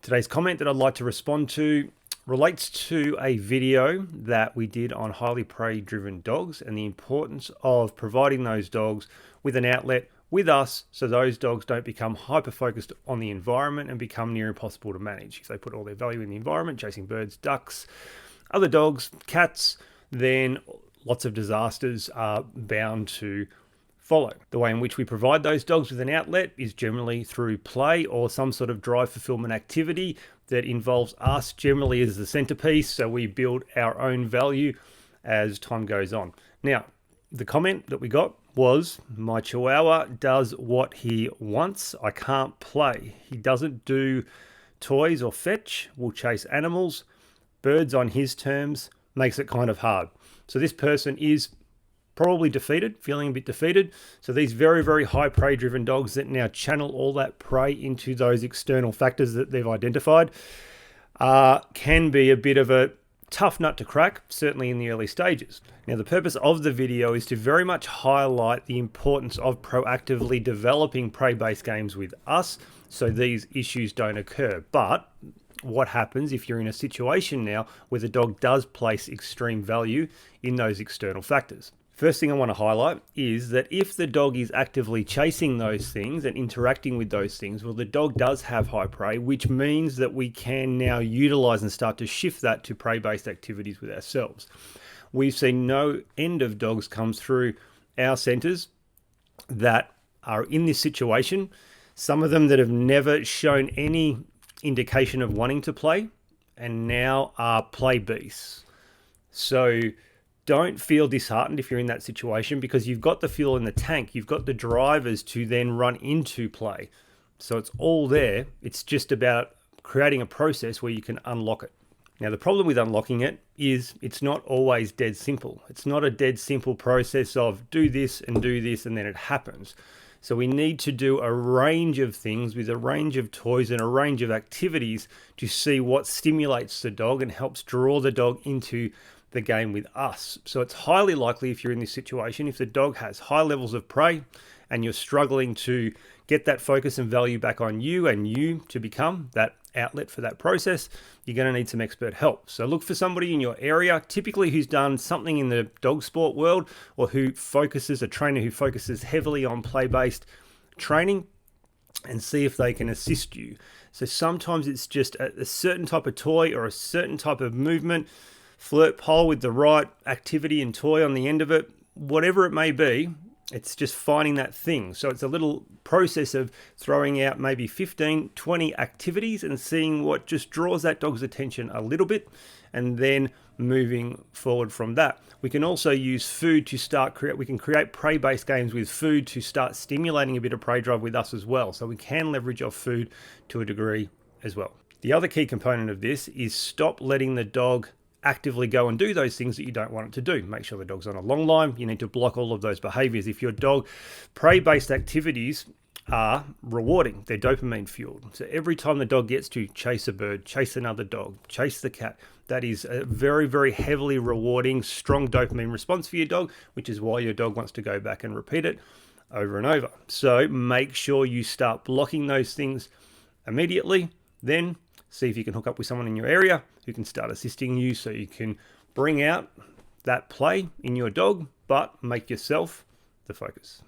Today's comment that I'd like to respond to relates to a video that we did on highly prey-driven dogs and the importance of providing those dogs with an outlet with us so those dogs don't become hyper-focused on the environment and become near impossible to manage. If they put all their value in the environment, chasing birds, ducks, other dogs, cats, then lots of disasters are bound to follow. The way in which we provide those dogs with an outlet is generally through play or some sort of drive fulfillment activity that involves us generally as the centerpiece, so we build our own value as time goes on. Now, the comment that we got was, my Chihuahua does what he wants. I can't play. He doesn't do toys or fetch, will chase animals, birds on his terms, makes it kind of hard. So this person is probably defeated, feeling a bit defeated. So these very, very high prey driven dogs that now channel all that prey into those external factors that they've identified can be a bit of a tough nut to crack, certainly in the early stages. Now, the purpose of the video is to very much highlight the importance of proactively developing prey-based games with us so these issues don't occur. But what happens if you're in a situation now where the dog does place extreme value in those external factors? First thing I want to highlight is that if the dog is actively chasing those things and interacting with those things, well, the dog does have high prey, which means that we can now utilize and start to shift that to prey-based activities with ourselves. We've seen no end of dogs come through our centers that are in this situation. Some of them that have never shown any indication of wanting to play and now are play beasts. So don't feel disheartened if you're in that situation, because you've got the fuel in the tank. You've got the drivers to then run into play. So it's all there. It's just about creating a process where you can unlock it. Now, the problem with unlocking it is it's not always dead simple. It's not a dead simple process of do this and then it happens. So we need to do a range of things with a range of toys and a range of activities to see what stimulates the dog and helps draw the dog into the game with us. So it's highly likely, if you're in this situation, if the dog has high levels of prey and you're struggling to get that focus and value back on you and you to become that outlet for that process, you're going to need some expert help. So look for somebody in your area, typically who's done something in the dog sport world or a trainer who focuses heavily on play-based training, and see if they can assist you. So sometimes it's just a certain type of toy or a certain type of movement, flirt pole with the right activity and toy on the end of it, whatever it may be. It's just finding that thing. So it's a little process of throwing out maybe 15, 20 activities and seeing what just draws that dog's attention a little bit, and then moving forward from that. We can also use food to we can create prey-based games with food to start stimulating a bit of prey drive with us as well. So we can leverage off food to a degree as well. The other key component of this is stop letting the dog actively go and do those things that you don't want it to do. Make sure the dog's on a long line. You need to block all of those behaviors. If your dog, prey-based activities are rewarding, they're dopamine fueled. So every time the dog gets to chase a bird, chase another dog, chase the cat, that is a very, very heavily rewarding, strong dopamine response for your dog, which is why your dog wants to go back and repeat it over and over. So make sure you start blocking those things immediately. Then see if you can hook up with someone in your area who can start assisting you so you can bring out that play in your dog, but make yourself the focus.